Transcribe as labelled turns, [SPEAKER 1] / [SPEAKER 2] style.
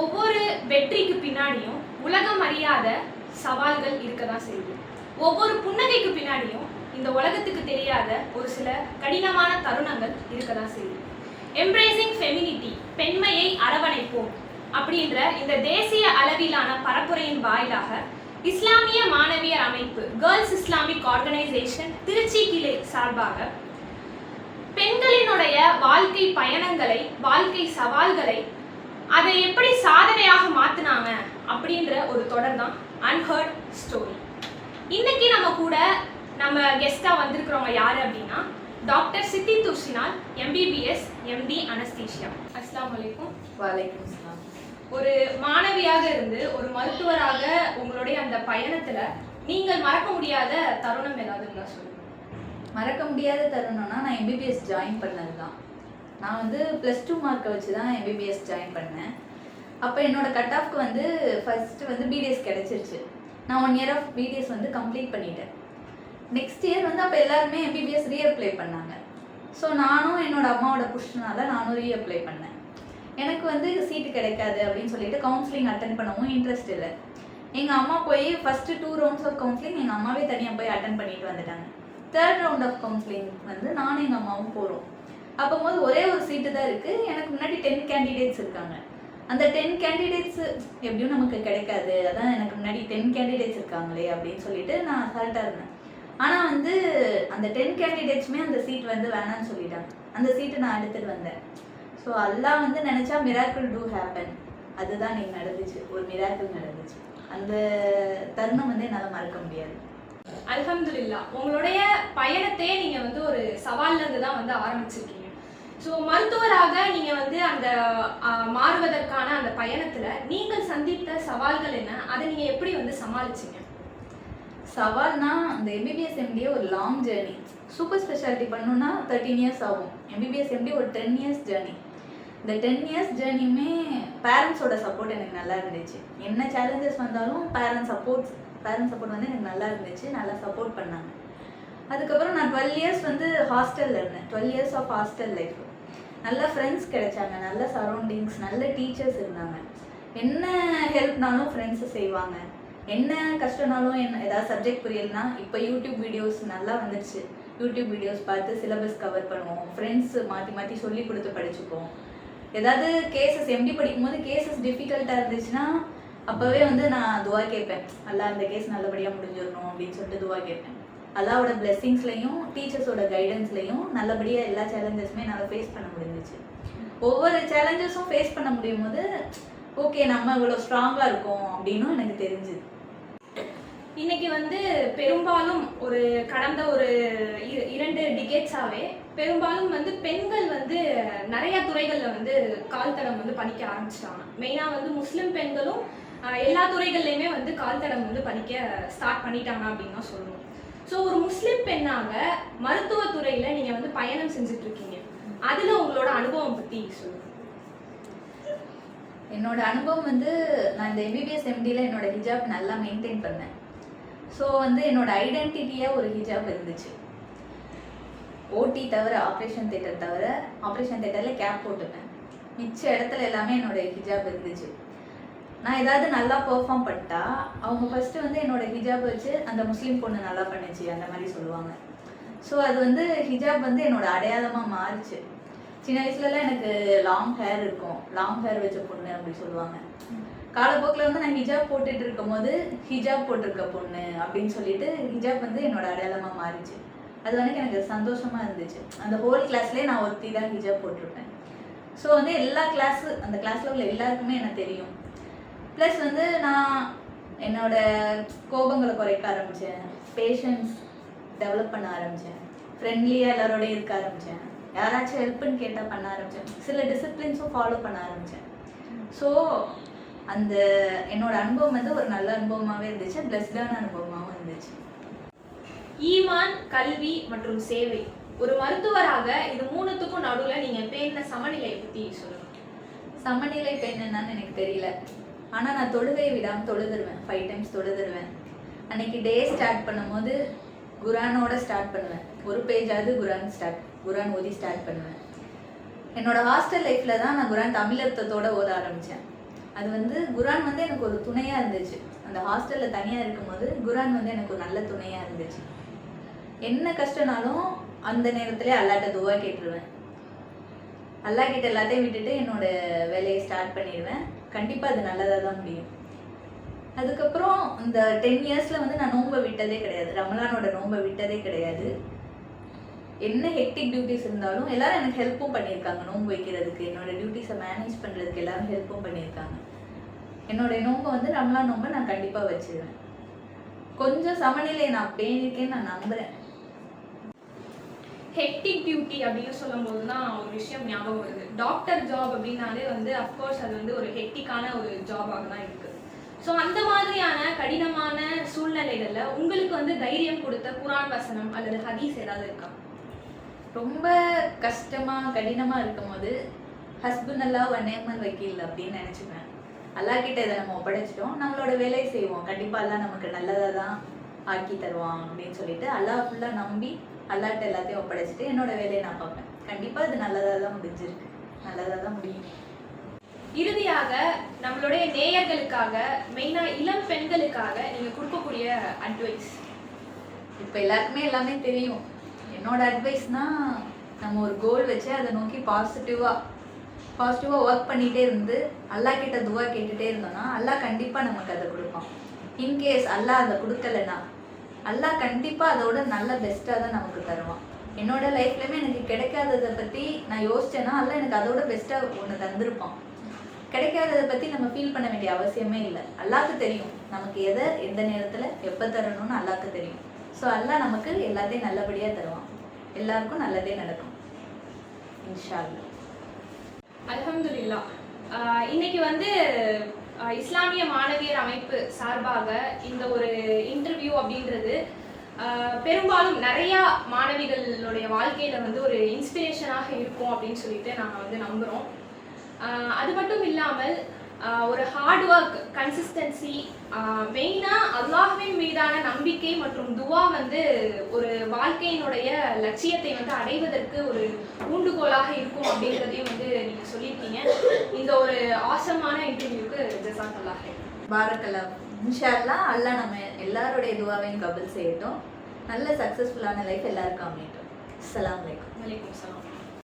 [SPEAKER 1] ஒவ்வொரு வெற்றிக்கு பின்னாடியும் உலகம் அறியாத சவால்கள் இருக்க தான் செய்யுது. ஒவ்வொரு புன்னகைக்கு பின்னாடியும் இந்த உலகத்துக்கு தெரியாத ஒரு சில கடினமான தருணங்கள் இருக்க தான் செய்யுது. எம்ப்ரேசிங் ஃபெமினிட்டி, பெண்மையை அரவணைப்போம் அப்படின்ற இந்த தேசிய அளவிலான பரப்புரையின் வாயிலாக இஸ்லாமிய மாணவியர் அமைப்பு கேர்ள்ஸ் இஸ்லாமிக் ஆர்கனைசேஷன் திருச்சி கிளை சார்பாக பெண்களினுடைய வாழ்க்கை பயணங்களை, வாழ்க்கை சவால்களை, அதை எப்படி சாதனையாக மாத்தினாங்க அப்படின்ற ஒரு தொடர் தான் அன்ஹர்ட் ஸ்டோரி. இன்னைக்கு நம்ம கெஸ்டா வந்திருக்கிறவங்க யாரு அப்படின்னா டாக்டர் சித்தி துர்சினால், எம்பிபிஎஸ் எம்டி அனஸ்தீசியா. அஸ்ஸலாமு அலைக்கும்.
[SPEAKER 2] வலைக்கும் அஸ்ஸலாம்.
[SPEAKER 1] ஒரு மாணவியாக இருந்து ஒரு மருத்துவராக உங்களுடைய அந்த பயணத்துல நீங்கள் மறக்க முடியாத தருணம் ஏதாவது இருந்தா சொல்லுங்க.
[SPEAKER 2] மறக்க முடியாத தருணம்னா நான் எம்பிபிஎஸ் ஜாயின் பண்ணது தான். நான் வந்து +2 மார்க்கை வச்சு தான் எம்பிபிஎஸ் ஜாயின் பண்ணேன். அப்போ என்னோட கட் ஆஃப்க்கு வந்து ஃபர்ஸ்ட் வந்து பிடிஎஸ் கிடைச்சிருச்சு. நான் 1 இயர் ஆஃப் பிடிஎஸ் வந்து கம்ப்ளீட் பண்ணிட்டேன். நெக்ஸ்ட் இயர் வந்து அப்போ எல்லாருமே எம்பிபிஎஸ் ரீஅப்ளை பண்ணாங்க. ஸோ நானும் என்னோட அம்மாவோட புஷ்னால நானும் ரீஅப்ளை பண்ணேன். எனக்கு வந்து சீட்டு கிடைக்காது அப்படின்னு சொல்லிட்டு கவுன்சிலிங் அட்டன் பண்ணவும் இன்ட்ரெஸ்ட் இல்லை. எங்கள் அம்மா போய் ஃபஸ்ட்டு 2 ரவுண்ட்ஸ் ஆஃப் கவுன்சிலிங் எங்கள் அம்மாவே தனியாக போய் அட்டன் பண்ணிட்டு வந்துட்டாங்க. 3rd ரவுண்ட் ஆஃப் கவுன்சிலிங் வந்து நானும் எங்கள் அம்மாவும் போகிறோம். அப்போது ஒரே ஒரு சீட்டு தான் இருக்குது. எனக்கு முன்னாடி 10 கேண்டிடேட்ஸ் இருக்காங்க. அந்த 10 கேண்டிடேட்ஸ் எப்படியும் நமக்கு கிடைக்காது, அதான் எனக்கு முன்னாடி 10 கேண்டிடேட்ஸ் இருக்காங்களே அப்படின்னு சொல்லிட்டு நான் அசால்ட்டாக இருந்தேன். ஆனால் வந்து அந்த 10 கேண்டிடேட்ஸுமே அந்த சீட் வந்து வேணான்னு சொல்லிட்டாங்க. அந்த சீட்டு நான் எடுத்துகிட்டு வந்தேன். ஸோ அல்லாஹ் வந்து நினச்சா மிராக்கிள் டூ ஹேப்பன். அதுதான் நீங்கள் நடந்துச்சு, ஒரு மிராக்கிள் நடந்துச்சு. அந்த தருணம் வந்து என்னால் மறக்க முடியாது.
[SPEAKER 1] அல்ஹம்துலில்லாஹ், உங்களுடைய பயணத்தையே நீங்க வந்து ஒரு சவால்ல இருந்து தான் வந்து ஆரம்பிச்சிருக்கீங்க. ஸோ மருத்துவராக நீங்க வந்து அந்த மாறுவதற்கான அந்த பயணத்துல நீங்கள் சந்தித்த சவால்கள் என்ன, அதை நீங்க எப்படி வந்து சமாளிச்சீங்க?
[SPEAKER 2] சவால்னா அந்த எம்பிபிஎஸ் எம்டியே ஒரு லாங் ஜேர்னி. சூப்பர் ஸ்பெஷாலிட்டி பண்ணணுன்னா 13 இயர்ஸ் ஆகும். எம்பிபிஎஸ் எம்டி ஒரு 10 இயர்ஸ் ஜேர்னி. இந்த 10 இயர்ஸ் ஜேர்னியுமே பேரண்ட்ஸோட சப்போர்ட் எனக்கு நல்லா இருந்துச்சு. என்ன சேலஞ்சஸ் வந்தாலும் பேரண்ட்ஸ் சப்போர்ட் வந்து எனக்கு நல்லா இருந்துச்சு, நல்லா சப்போர்ட் பண்ணாங்க. அதுக்கப்புறம் நான் 12 இயர்ஸ் வந்து ஹாஸ்டலில் இருந்தேன். 12 இயர்ஸ் ஆஃப் ஹாஸ்டல் லைஃப். நல்ல ஃப்ரெண்ட்ஸ் கிடைச்சாங்க, நல்ல சரௌண்டிங்ஸ், நல்ல டீச்சர்ஸ் இருந்தாங்க. என்ன ஹெல்ப்னாலும் ஃப்ரெண்ட்ஸு செய்வாங்க. என்ன கஷ்டம்னாலும் ஏதாவது சப்ஜெக்ட் புரியலைன்னா இப்போ யூடியூப் வீடியோஸ் நல்லா வந்துடுச்சு. யூடியூப் வீடியோஸ் பார்த்து சிலபஸ் கவர் பண்ணுவோம். ஃப்ரெண்ட்ஸ் மாற்றி சொல்லி கொடுத்து படிச்சுப்போம். ஏதாவது கேசஸ் எம்டி படிக்கும்போது கேசஸ் டிஃபிகல்ட்டாக இருந்துச்சுன்னா அப்போவே வந்து நான் துவா கேட்பேன், அல்லா அந்த கேஸ் நல்லபடியாக முடிஞ்சிடணும் அப்படின்னு சொல்லிட்டு துவா கேட்பேன். அல்லாவோட பிளெஸிங்ஸ்லையும் டீச்சர்ஸோட கைடன்ஸ்லையும் நல்லபடியாக எல்லா சேலஞ்சஸுமே என்னால் ஃபேஸ் பண்ண முடிஞ்சிச்சு. ஒவ்வொரு சேலஞ்சஸும் ஃபேஸ் பண்ண முடியும் போது ஓகே நம்ம இவ்வளோ ஸ்ட்ராங்காக இருக்கோம் அப்படின்னும் எனக்கு தெரிஞ்சுது.
[SPEAKER 1] இன்னைக்கு வந்து பெரும்பாலும் கடந்த ஒரு 2 டிகேட்ஸாவே பெரும்பாலும் வந்து பெண்கள் வந்து நிறைய துறைகள்ல வந்து கால்தடம் வந்து பதிக்க ஆரம்பிச்சிட்டாங்க. மெயினா வந்து முஸ்லிம் பெண்களும் எல்லா துறைகள்லையுமே வந்து கால்தடம் வந்து பதிக்க ஸ்டார்ட் பண்ணிட்டாங்க அப்படின்னு தான் சொல்லணும். ஸோ ஒரு முஸ்லிம் பெண்ணாக மருத்துவத்துறையில நீங்க வந்து பயணம் செஞ்சுட்டு இருக்கீங்க. அதுல உங்களோட அனுபவம் பத்தி சொல்லுங்க.
[SPEAKER 2] என்னோட அனுபவம் வந்து நான் இந்த எம்பிபிஎஸ் எம்டியில் என்னோட ஹிஜாப் நல்லா மெயின்டைன் பண்ணேன். ஸோ வந்து என்னோட ஐடென்டிட்டியாக ஒரு ஹிஜாப் இருந்துச்சு. ஓடி தவிர, ஆப்ரேஷன் தேட்டர் தவிர, ஆப்ரேஷன் தேட்டரில் கேப் போட்டுப்பேன். மிச்ச இடத்துல எல்லாமே என்னோட ஹிஜாப் இருந்துச்சு. நான் ஏதாவது நல்லா பெர்ஃபார்ம் பண்ணிட்டா அவங்க ஃபஸ்ட்டு வந்து என்னோட ஹிஜாப் வச்சு அந்த முஸ்லீம் பொண்ணு நல்லா பண்ணுச்சு அந்த மாதிரி சொல்லுவாங்க. ஸோ அது வந்து ஹிஜாப் வந்து என்னோட அடையாளமாக மாறிச்சு. சின்ன வயசுலலாம் எனக்கு லாங் ஹேர் இருக்கும், லாங் ஹேர் வச்ச பொண்ணு அப்படி சொல்லுவாங்க. காலப்போக்கில் வந்து நான் ஹிஜாப் போட்டுட்டு இருக்கும் போது ஹிஜாப் போட்டிருக்க பொண்ணு அப்படின்னு சொல்லிட்டு ஹிஜாப் வந்து என்னோட அடையாளமாக மாறிச்சு. அது வந்து எனக்கு சந்தோஷமாக இருந்துச்சு. அந்த ஹோல் கிளாஸ்லேயே நான் ஒருத்தி தான் ஹிஜாப் போட்டிருப்பேன். ஸோ வந்து அந்த கிளாஸில் உள்ள எல்லாருக்குமே எனக்கு தெரியும். ப்ளஸ் வந்து நான் என்னோட கோபங்களை குறைக்க ஆரம்பித்தேன், பேஷன்ஸ் டெவலப் பண்ண ஆரம்பித்தேன், ஃப்ரெண்ட்லியாக எல்லாரோடையும் இருக்க ஆரம்பித்தேன், யாராச்சும் ஹெல்ப்புன்னு கேட்டால் பண்ண ஆரம்பித்தேன், சில டிசிப்ளின்ஸும் ஃபாலோ பண்ண ஆரம்பித்தேன். ஸோ அந்த என்னோட அனுபவம் வந்து ஒரு நல்ல அனுபவமாகவே இருந்துச்சு, பிளஸ்டான அனுபவமாகவும் இருந்துச்சு.
[SPEAKER 1] ஈமான், கல்வி மற்றும் சேவை, ஒரு மருத்துவராக இது 3த்துக்கும் நடுவில் நீங்கள் பேணின சமநிலையை பற்றி சொல்லுங்கள்.
[SPEAKER 2] சமநிலை பேணுன்னு எனக்கு தெரியல. ஆனால் நான் தொழுகையை விடாமல் தொழுதுருவேன். 5 டைம்ஸ் தொழுதுருவேன். அன்னைக்கு டே ஸ்டார்ட் பண்ணும்போது குரானோட ஸ்டார்ட் பண்ணுவேன். ஒரு பேஜாவது குரான் ஓதி ஸ்டார்ட் பண்ணுவேன். என்னோட ஹாஸ்டல் லைஃப்பில் தான் நான் குரான் தமிழ் அர்த்தத்தோடு ஓத ஆரம்பித்தேன். அது வந்து குரான் வந்து எனக்கு ஒரு துணையாக இருந்துச்சு. அந்த ஹாஸ்டலில் தனியாக இருக்கும்போது குரான் வந்து எனக்கு ஒரு நல்ல துணையாக இருந்துச்சு. என்ன கஷ்டனாலும் அந்த நேரத்துலேயே அல்லாட்ட துவா கேட்டுருவேன். அல்லா கிட்ட எல்லாத்தையும் விட்டுட்டு என்னோட வேலையை ஸ்டார்ட் பண்ணிடுவேன். கண்டிப்பாக அது நல்லதாக தான் முடியும். அதுக்கப்புறம் இந்த 10 இயர்ஸில் வந்து நான் நோன்பை விட்டதே கிடையாது. ரமலானோட நோன்பை விட்டதே கிடையாது. என்ன ஹெக்டிக் டியூட்டிஸ் இருந்தாலும் எல்லாரும் எனக்கு ஹெல்ப்பும் பண்ணியிருக்காங்க. நோன்பு வைக்கிறதுக்கு, என்னோட டியூட்டிஸை மேனேஜ் பண்ணுறதுக்கு எல்லாரும் ஹெல்ப்பும் பண்ணியிருக்காங்க. என்னோட நோன்பை வந்து ரமலான் நோன்பை நான் கண்டிப்பாக வச்சிருவேன். கொஞ்சம் சமநிலையை நான் பேணிருக்கேன்னு நான் நம்புகிறேன்.
[SPEAKER 1] ஹெக்டிக் டியூட்டி அப்படின்னு சொல்லும்போது தான் ஒரு விஷயம் ஞாபகம் வருது. டாக்டர் ஜாப் அப்படின்னாலே வந்து அஃப்கோர்ஸ் அது வந்து ஒரு ஹெக்டிக்கான ஒரு ஜாபாக தான் இருக்குது. ஸோ அந்த மாதிரியான கடினமான சூழ்நிலைகளில் உங்களுக்கு வந்து தைரியம் கொடுத்த குரான் வசனம் அல்லது ஹதீஸ் ஏதாவது இருக்கா?
[SPEAKER 2] ரொம்ப கஷ்டமாக கடினமாக இருக்கும்போது ஹஸ்புனல்லாஹ் வ நிஅமல் வக்கீல் அப்படின்னு நினச்சிப்பேன். அல்லாஹ் கிட்ட இதை நம்ம ஒப்படைச்சிட்டோம், நம்மளோட வேலையை செய்வோம், கண்டிப்பாக எல்லாம் நமக்கு நல்லதாக தான் ஆக்கி தருவான் அப்படின்னு சொல்லிட்டு அல்லாஹ் ஃபுல்லாக நம்பி அல்லாட்ட எல்லாத்தையும் ஒப்படைச்சிட்டு என்னோட வேலையை நான் பார்ப்பேன். கண்டிப்பாக அது நல்லதாக தான் முடிஞ்சிருக்கு, நல்லதாக தான் முடியும்.
[SPEAKER 1] இறுதியாக நம்மளுடைய நேயர்களுக்காக, மெயினாக இளம் பெண்களுக்காக நீங்கள் கொடுக்கக்கூடிய அட்வைஸ்?
[SPEAKER 2] இப்போ எல்லாருக்குமே எல்லாமே தெரியும். என்னோட அட்வைஸ்னால் நம்ம ஒரு கோல் வச்சு அதை நோக்கி பாசிட்டிவாக ஒர்க் பண்ணிகிட்டே இருந்து அல்லாஹ் கிட்ட துவா கேட்டுகிட்டே இருந்தோம்னா அல்லாஹ் கண்டிப்பாக நமக்கு அதை கொடுப்பான். இன்கேஸ் அல்லாஹ் அதை கொடுக்கலன்னா அல்லாஹ் கண்டிப்பாக அதோட நல்ல பெஸ்ட்டாக தான் நமக்கு தருவான். என்னோட லைஃப்லையுமே எனக்கு கிடைக்காததை பற்றி நான் யோசிச்சேன்னா அல்லாஹ் எனக்கு அதோட பெஸ்ட்டாக ஒன்று தந்திருப்பான். கிடைக்காததை பற்றி நம்ம ஃபீல் பண்ண வேண்டிய அவசியமே இல்லை. அல்லாஹ்க்கு தெரியும் நமக்கு எதை எந்த நேரத்தில் எப்போ தரணும்னு அல்லாஹ்க்கு தெரியும். ஸோ அல்லாஹ் நமக்கு எல்லாத்தையும் நல்லபடியாக தருவான். எல்லாருக்கும் நல்லதே நடக்கும் இன்ஷா அல்லாஹ்.
[SPEAKER 1] அல்ஹம்துலில்லாஹ். இன்னைக்கு வந்து இஸ்லாமிய மாணவியர் அமைப்பு சார்பாக இந்த ஒரு இன்டர்வியூ அப்படின்றது பெரும்பாலும் நிறையா மாணவிகளுடைய வாழ்க்கையில வந்து ஒரு இன்ஸ்பிரேஷனாக இருக்கும் அப்படின்னு சொல்லிட்டு நாங்கள் வந்து நம்புகிறோம். அது மட்டும் இல்லாமல் ஒரு ஹார்ட் ஒர்க், கன்சிஸ்டன்சி, மெயினாக அல்லாஹ்வின் மீதான நம்பிக்கை மற்றும் துவா வந்து ஒரு வாழ்க்கையினுடைய லட்சியத்தை வந்து அடைவதற்கு ஒரு ஊண்டுகோலாக இருக்கும் அப்படின்றதையும் வந்து நீங்கள் சொல்லியிருக்கீங்க. இந்த ஒரு ஆசமான இன்டர்வியூக்கு ஜஸாக்கல்லாஹ் ஹைர்.
[SPEAKER 2] பாரக்கல்லாஹ். இன்ஷா அல்லாஹ் அல்லாஹ் நம்ம எல்லாருடைய துவாவையும் கபூல் செய்யட்டும். நல்ல சக்ஸஸ்ஃபுல்லான லைஃப் எல்லாருக்கும் அமையட்டும். அஸ்ஸலாமு அலைக்கும்.
[SPEAKER 1] வலைக்கும் சலாம்.